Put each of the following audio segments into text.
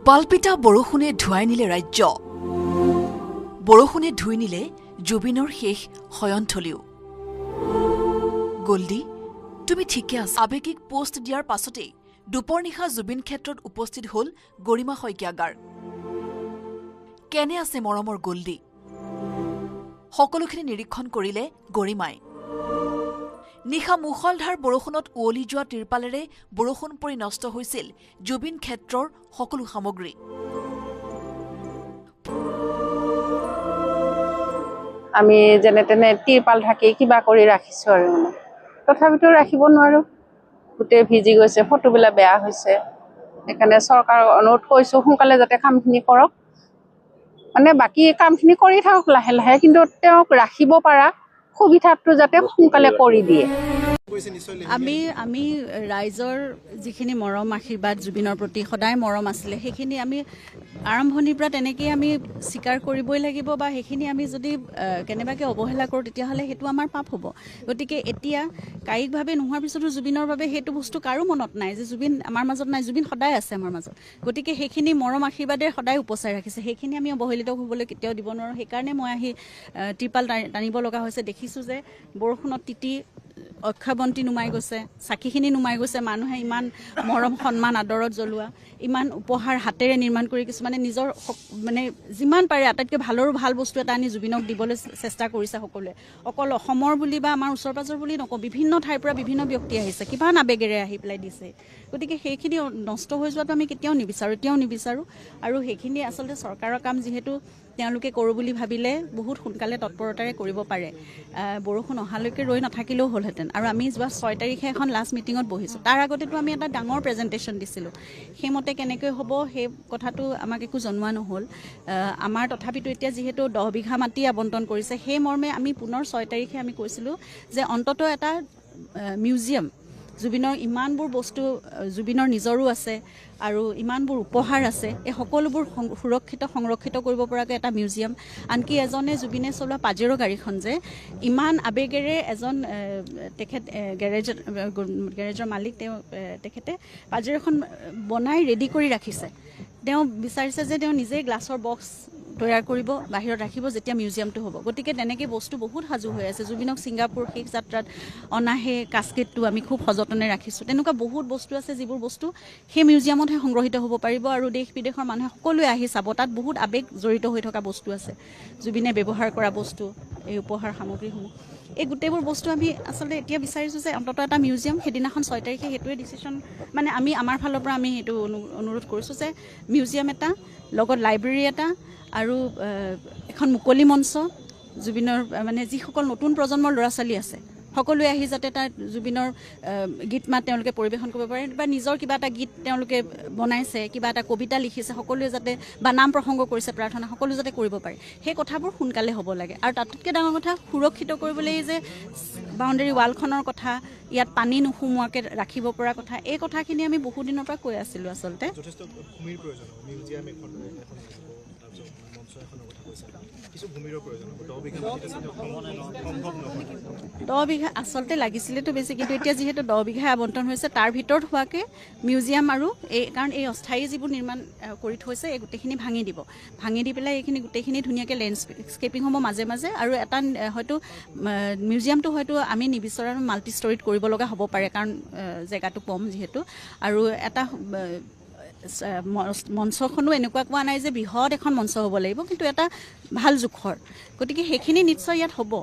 টোপালপিতা বৰষুণে ধুৱাই নিলে ৰাজ্য বৰষুণে ধুই নিলে জুবিনৰ শেষ শয়নথলীও গোল্ডি তুমি ঠিকে আছা আবেগিক পোষ্ট দিয়াৰ পাছতেই দুপৰ নিশা জুবিন ক্ষেত্ৰত উপস্থিত হল গৰিমা শইকীয়াগাৰ কেনে আছে মৰমৰ গোল্ডি সকলোখিনি নিৰীক্ষণ কৰিলে গৰিমাই নিশা মুখলধাৰ বৰষুণত উৱলি যোৱা তিৰপালেৰে বৰষুণ পৰি নষ্ট হৈছিল জুবিন ক্ষেত্ৰৰ সকলো সামগ্ৰী আমি যেনে তেনে তিৰপাল ঢাকি কিবা কৰি ৰাখিছো আৰু তথাপিতো ৰাখিব নোৱাৰো গোটেই ভিজি গৈছে ফটোবিলাক বেয়া হৈছে সেইকাৰণে চৰকাৰক অনুৰোধ কৰিছো সোনকালে যাতে কামখিনি কৰক মানে বাকি কামখিনি কৰি থাকক লাহে লাহে কিন্তু তেওঁক ৰাখিব পৰা সুবিধাটো যাতে সোনকালে কৰি দিয়ে আমি ৰাইজৰ যিখিনি মৰম আশীৰ্বাদ জুবিনৰ প্ৰতি সদায় মৰম আছিলে সেইখিনি আমি আৰম্ভণিৰ পৰা তেনেকৈ আমি স্বীকাৰ কৰিবই লাগিব বা সেইখিনি আমি যদি কেনেবাকৈ অৱহেলা কৰোঁ তেতিয়াহ'লে সেইটো আমাৰ পাপ হ'ব গতিকে এতিয়া কায়িকভাৱে নোহোৱাৰ পিছতো জুবিনৰ বাবে সেইটো বস্তু কাৰো মনত নাই যে জুবিন আমাৰ মাজত নাই জুবিন সদায় আছে আমাৰ মাজত গতিকে সেইখিনি মৰম আশীৰ্বাদে সদায় উপচাই ৰাখিছে সেইখিনি আমি অৱহেলিত হ'বলৈ কেতিয়াও দিব নোৱাৰোঁ সেইকাৰণে মই আহি ত্ৰিপাল টানিব লগা হৈছে দেখিছোঁ যে বৰষুণত তিতি অক্ষয়বন্তী নুমাই গৈছে চাকিখিনি নুমাই গৈছে মানুহে ইমান মৰম সন্মান আদৰত জ্বলোৱা ইমান উপহাৰ হাতেৰে নিৰ্মাণ কৰি কিছুমানে নিজৰ মানে যিমান পাৰে আটাইতকৈ ভালৰো ভাল বস্তু এটা আনি জুবিনক দিবলৈ চেষ্টা কৰিছে সকলোৱে অকল অসমৰ বুলি বা আমাৰ ওচৰ পাজৰ বুলি নকওঁ বিভিন্ন ঠাইৰ পৰা বিভিন্ন ব্যক্তি আহিছে কিমান আৱেগেৰে আহি পেলাই দিছে গতিকে সেইখিনি নষ্ট হৈ যোৱাটো আমি কেতিয়াও নিবিচাৰোঁ আৰু সেইখিনি আচলতে চৰকাৰৰ কাম যিহেতু তেওঁলোকে কৰোঁ বুলি ভাবিলে বহুত সোনকালে তৎপৰতাৰে কৰিব পাৰে বৰষুণ অহালৈকে ৰৈ নাথাকিলেও হ'লহেঁতেন আৰু আমি যোৱা 6 তাৰিখে এখন লাষ্ট মিটিঙত বহিছোঁ তাৰ আগতেতো আমি এটা ডাঙৰ প্ৰেজেণ্টেশ্যন দিছিলোঁ সেইমতে কেনেকৈ হ'ব সেই কথাটো আমাক একো জনোৱা নহ'ল আমাৰ তথাপিতো এতিয়া যিহেতু 10 বিঘা মাটি আবণ্টন কৰিছে সেই মৰ্মে আমি পুনৰ 6 তাৰিখে আমি কৈছিলোঁ যে অন্ততঃ এটা মিউজিয়াম জুবিনৰ ইমানবোৰ বস্তু জুবিনৰ নিজৰো আছে আৰু ইমানবোৰ উপহাৰ আছে এই সকলোবোৰ সুৰক্ষিত সংৰক্ষিত কৰিব পৰাকৈ এটা মিউজিয়াম আনকি এজনে জুবিনে চলোৱা পাজেৰো গাড়ীখন যে ইমান আৱেগেৰে এজন তেখেত গেৰেজৰ মালিক তেখেতে পাজেৰোখন বনাই ৰেডি কৰি ৰাখিছে তেওঁ বিচাৰিছে যে তেওঁ নিজেই গ্লাছৰ বক্স তৈয়াৰ কৰিব বাহিৰত ৰাখিব যেতিয়া মিউজিয়ামটো হ'ব গতিকে তেনেকৈ বস্তু বহুত সাজু হৈ আছে জুবিনক ছিংগাপুৰ শেষ যাত্ৰাত অনা সেই কাস্কেটটো আমি খুব সযতনে ৰাখিছোঁ তেনেকুৱা বহুত বস্তু আছে যিবোৰ বস্তু সেই মিউজিয়ামতহে সংগ্ৰহিত হ'ব পাৰিব আৰু দেশ বিদেশৰ মানুহে সকলোৱে আহি চাব তাত বহুত আৱেগ জড়িত হৈ থকা বস্তু আছে জুবিনে ব্যৱহাৰ কৰা বস্তু এই উপহাৰ সামগ্ৰীসমূহ এই গোটেইবোৰ বস্তু আমি আচলতে এতিয়া বিচাৰিছোঁ যে অন্ততঃ এটা মিউজিয়াম সেইদিনাখন 6 তাৰিখে সেইটোৱে ডিচিশ্যন মানে আমি আমাৰ ফালৰ পৰা আমি সেইটো অনুৰোধ কৰিছোঁ যে মিউজিয়াম এটা লগত লাইব্ৰেৰী এটা আৰু এখন মুকলি মঞ্চ জুবিনৰ মানে যিসকল নতুন প্ৰজন্মৰ ল'ৰা ছোৱালী আছে সকলোৱে আহি যাতে তাত জুবিনৰ গীত মাত তেওঁলোকে পৰিৱেশন কৰিব পাৰে বা নিজৰ কিবা এটা গীত তেওঁলোকে বনাইছে কিবা এটা কবিতা লিখিছে সকলোৱে যাতে বা নাম প্ৰসংগ কৰিছে প্ৰাৰ্থনা সকলো যাতে কৰিব পাৰে সেই কথাবোৰ সোনকালে হ'ব লাগে আৰু তাতকৈ ডাঙৰ কথা সুৰক্ষিত কৰিবলৈ যে বাউণ্ডেৰী ৱালখনৰ কথা ইয়াত পানী নোসোমোৱাকৈ ৰাখিব পৰা কথা এই কথাখিনি আমি বহুদিনৰ পৰা কৈ আছিলোঁ আচলতে 10 বিঘা আচলতে লাগিছিলেতো বেছি কিন্তু এতিয়া যিহেতু 10 বিঘা আবণ্টন হৈছে তাৰ ভিতৰত হোৱাকৈ মিউজিয়াম আৰু কাৰণ এই অস্থায়ী যিবোৰ নিৰ্মাণ কৰি থৈছে এই গোটেইখিনি ভাঙি দি পেলাই এইখিনি গোটেইখিনি ধুনীয়াকৈ লেণ্ডস্কেপিং হ'ব মাজে মাজে আৰু এটা হয়তো মিউজিয়ামটো হয়তো আমি নিবিচৰা মাল্টি ষ্টৰিত কৰিব লগা হ'ব পাৰে কাৰণ জেগাটো কম যিহেতু আৰু এটা মঞ্চখনো এনেকুৱা কোৱা নাই যে বৃহৎ এখন মঞ্চ হ'ব লাগিব কিন্তু এটা ভাল জোখৰ গতিকে সেইখিনি নিশ্চয় ইয়াত হ'ব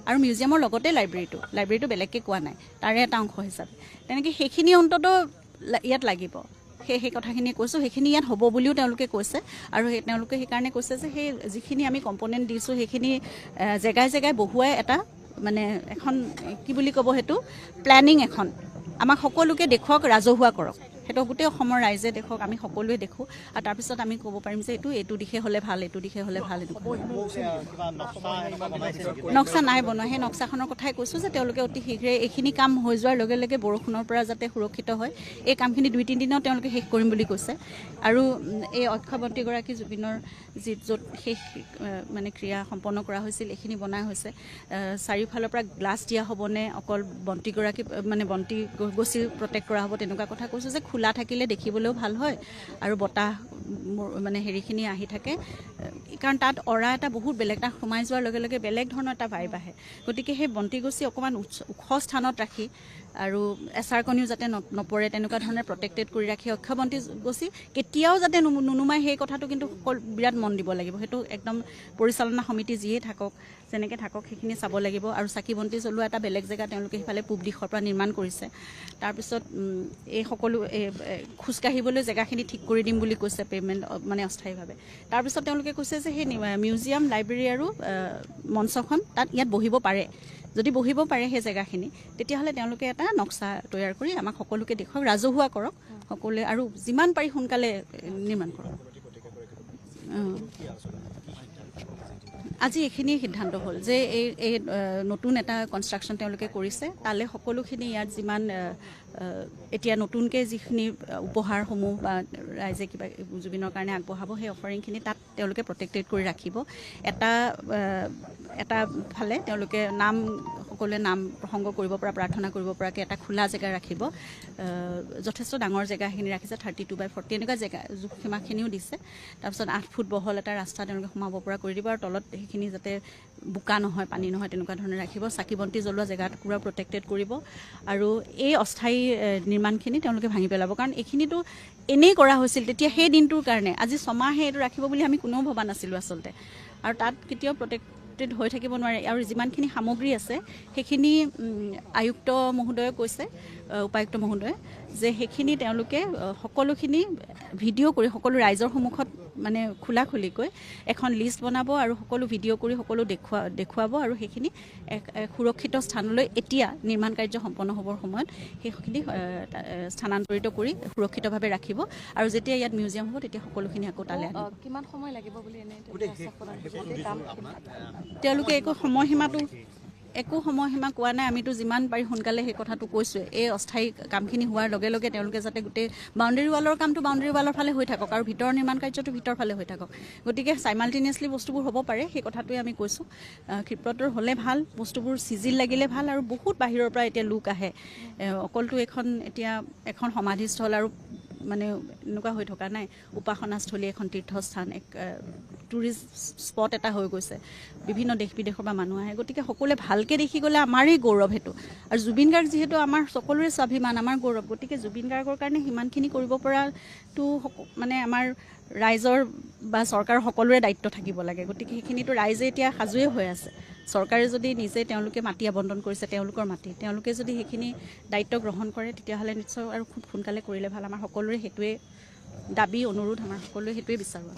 আৰু মিউজিয়ামৰ লগতে লাইব্ৰেৰীটো বেলেগকৈ কোৱা নাই তাৰে এটা অংশ হিচাপে তেনেকৈ সেইখিনি অন্ততঃ ইয়াত লাগিব সেই কথাখিনি কৈছোঁ সেইখিনি ইয়াত হ'ব বুলিও তেওঁলোকে কৈছে আৰু তেওঁলোকে সেইকাৰণে কৈছে যে সেই যিখিনি আমি কম্পনেণ্ট দিছোঁ সেইখিনি জেগাই জেগাই বহুৱাই এটা মানে এখন কি বুলি ক'ব সেইটো প্লেনিং এখন আমাক সকলোকে দেখুৱাওক ৰাজহুৱা কৰক সেইটো গোটেই অসমৰ ৰাইজে দেখক আমি সকলোৱে দেখোঁ আৰু তাৰপিছত আমি ক'ব পাৰিম যে এইটো দিশে হ'লে ভাল নক্সা নাই বনোৱা সেই নক্সাখনৰ কথাই কৈছোঁ যে তেওঁলোকে অতি শীঘ্ৰে এইখিনি কাম হৈ যোৱাৰ লগে লগে বৰষুণৰ পৰা যাতে সুৰক্ষিত হয় এই কামখিনি 2-3 দিনত তেওঁলোকে শেষ কৰিম বুলি কৈছে আৰু এই অক্ষয়বন্তীগৰাকী জুবিনৰ য'ত শেষ মানে ক্ৰিয়া সম্পন্ন কৰা হৈছিল এইখিনি বনাই হৈছে চাৰিওফালৰ পৰা গ্লাছ দিয়া হ'বনে অকল বন্তিগৰাকী মানে বন্তি গছি প্ৰটেক্ট কৰা হ'ব তেনেকুৱা কথা কৈছোঁ যে খোলা থাকিলে দেখিবলৈও ভাল হয় আৰু বতাহ মানে হেৰিখিনি আহি থাকে, কাৰণ তাত অৰা এটা বহুত বেলেগ, তাত সোমাই যোৱাৰ লগে লগে বেলেগ ধৰণৰ এটা ভাইব আহে। গতিকে সেই বন্তি গছি অকণমান ওখ স্থানত ৰাখি আৰু এচাৰকণিও যাতে নপৰে তেনেকুৱা ধৰণে প্ৰটেক্টেড কৰি ৰাখি অক্ষয় বন্তি গছি কেতিয়াও যাতে নুনুমাই সেই কথাটো কিন্তু বিৰাট মন দিব লাগিব। সেইটো একদম পৰিচালনা সমিতি যিয়ে থাকক যেনেকৈ থাকক সেইখিনি চাব লাগিব। আৰু চাকি বন্তি জ্বলোৱা এটা বেলেগ জেগা তেওঁলোকে সিফালে পূব দিশৰ পৰা নিৰ্মাণ কৰিছে। তাৰপিছত এই সকলো খোজকাঢ়িবলৈ জেগাখিনি ঠিক কৰি দিম বুলি কৈছে পে'মেণ্ট মানে অস্থায়ীভাৱে। তাৰপিছত তেওঁলোকে কৈছে যে সেই মিউজিয়াম লাইব্ৰেৰী আৰু মঞ্চখন তাত ইয়াত বহিব পাৰে, যদি বহিব পাৰে সেই জেগাখিনি তেতিয়াহ'লে তেওঁলোকে এটা নক্সা তৈয়াৰ কৰি আমাক সকলোকে দেখুৱাওক, ৰাজহুৱা কৰক সকলোৱে, আৰু যিমান পাৰি সোনকালে নিৰ্মাণ কৰক। আজি এইখিনিয়ে সিদ্ধান্ত হ'ল যে এই নতুন এটা কনষ্ট্ৰাকশ্যন তেওঁলোকে কৰিছে, তালৈ সকলোখিনি ইয়াত যিমান এতিয়া নতুনকৈ যিখিনি উপহাৰসমূহ বা ৰাইজে কিবা জুবিনৰ কাৰণে আগবঢ়াব সেই অফাৰিংখিনি তাত তেওঁলোকে প্ৰটেক্টেড কৰি ৰাখিব। এটা ফালে তেওঁলোকে সকলোৱে নাম প্ৰসংগ কৰিব পৰা, প্ৰাৰ্থনা কৰিব পৰাকৈ এটা খোলা জেগা ৰাখিব। যথেষ্ট ডাঙৰ জেগাখিনি ৰাখিছে, 32/40 এনেকুৱা জেগা জোখসীমাখিনিও দিছে। তাৰপিছত 8 ফুট বহল এটা ৰাস্তা তেওঁলোকে সোমাব পৰা কৰি দিব, আৰু তলত সেইখিনি যাতে বোকা নহয়, পানী নহয় তেনেকুৱা ধৰণে ৰাখিব। চাকি বন্তি জ্বলোৱা জেগাটুকুৰা প্ৰটেক্টেড কৰিব, আৰু এই অস্থায়ী নিৰ্মাণখিনি তেওঁলোকে ভাঙি পেলাব। কাৰণ এইখিনিতো এনেই কৰা হৈছিল তেতিয়া সেই দিনটোৰ কাৰণে, আজি ছমাহে এইটো ৰাখিব বুলি আমি কোনেও ভবা নাছিলোঁ আচলতে, আৰু তাত কেতিয়াও প্ৰটেক্টেড হৈ থাকিব নোৱাৰে। আৰু যিমানখিনি সামগ্ৰী আছে সেইখিনি আয়ুক্ত মহোদয়ে কৈছে, উপায়ুক্ত মহোদয়ে, যে সেইখিনি তেওঁলোকে সকলোখিনি ভিডিঅ' কৰি সকলো ৰাইজৰ সন্মুখত মানে খোলাখুলিকৈ এখন লিষ্ট বনাব আৰু সকলো ভিডিঅ' কৰি সকলো দেখুৱাব, আৰু সেইখিনি এক সুৰক্ষিত স্থানলৈ এতিয়া নিৰ্মাণ কাৰ্য সম্পন্ন হ'বৰ সময়ত সেইখিনি স্থানান্তৰিত কৰি সুৰক্ষিতভাৱে ৰাখিব। আৰু যেতিয়া ইয়াত মিউজিয়াম হ'ব তেতিয়া সকলোখিনি আকৌ তালৈ আনিব। কিমান সময় লাগিব বুলি তেওঁলোকে একো সময়সীমা কোৱা নাই। আমিতো যিমান পাৰি সোনকালে সেই কথাটো কৈছোৱে, এই অস্থায়ী কামখিনি হোৱাৰ লগে লগে তেওঁলোকে যাতে গোটেই বাউণ্ডেৰী ৱালৰ কামটো বাউণ্ডেৰী ৱালৰ ফালে হৈ থাকক, আৰু ভিতৰৰ নিৰ্মাণ কাৰ্যটো ভিতৰ ফালে হৈ থাকক। গতিকে চাইমাল্টেনিয়াছলি বস্তুবোৰ হ'ব পাৰে, সেই কথাটোৱে আমি কৈছোঁ। ক্ষিপ্ৰতৰ হ'লে ভাল, বস্তুবোৰ চিজিল লাগিলে ভাল, আৰু বহুত বাহিৰৰ পৰা এতিয়া লোক আহে। অকলটো এতিয়া এখন সমাধিস্থল আৰু মানে এনেকুৱা হৈ থকা নাই, উপাসনাস্থলী এখন তীৰ্থস্থান, এক টুৰিষ্ট স্পট এটা হৈ গৈছে। বিভিন্ন দেশ বিদেশৰ পৰা মানুহ আহে। গতিকে সকলোৱে ভালকৈ দেখি গ'লে আমাৰেই গৌৰৱ সেইটো। আৰু জুবিন গাৰ্গ যিহেতু আমাৰ সকলোৰে স্বাভিমান, আমাৰ গৌৰৱ, গতিকে জুবিন গাৰ্গৰ কাৰণে সিমানখিনি কৰিব পৰাটো মানে আমাৰ ৰাইজৰ বা চৰকাৰৰ সকলোৰে দায়িত্ব থাকিব লাগে। গতিকে সেইখিনিতো ৰাইজে এতিয়া সাজুৱে হৈ আছে। চৰকাৰে যদি নিজে তেওঁলোকে মাটি আবণ্টন কৰিছে, তেওঁলোকৰ মাটি, তেওঁলোকে যদি সেইখিনি দায়িত্ব গ্ৰহণ কৰে তেতিয়াহ'লে নিশ্চয় আৰু খুব সোনকালে কৰিলে ভাল। আমাৰ সকলোৰে সেইটোৱে দাবী, অনুৰোধ, আমাৰ সকলোৱে সেইটোৱে বিচাৰোঁ।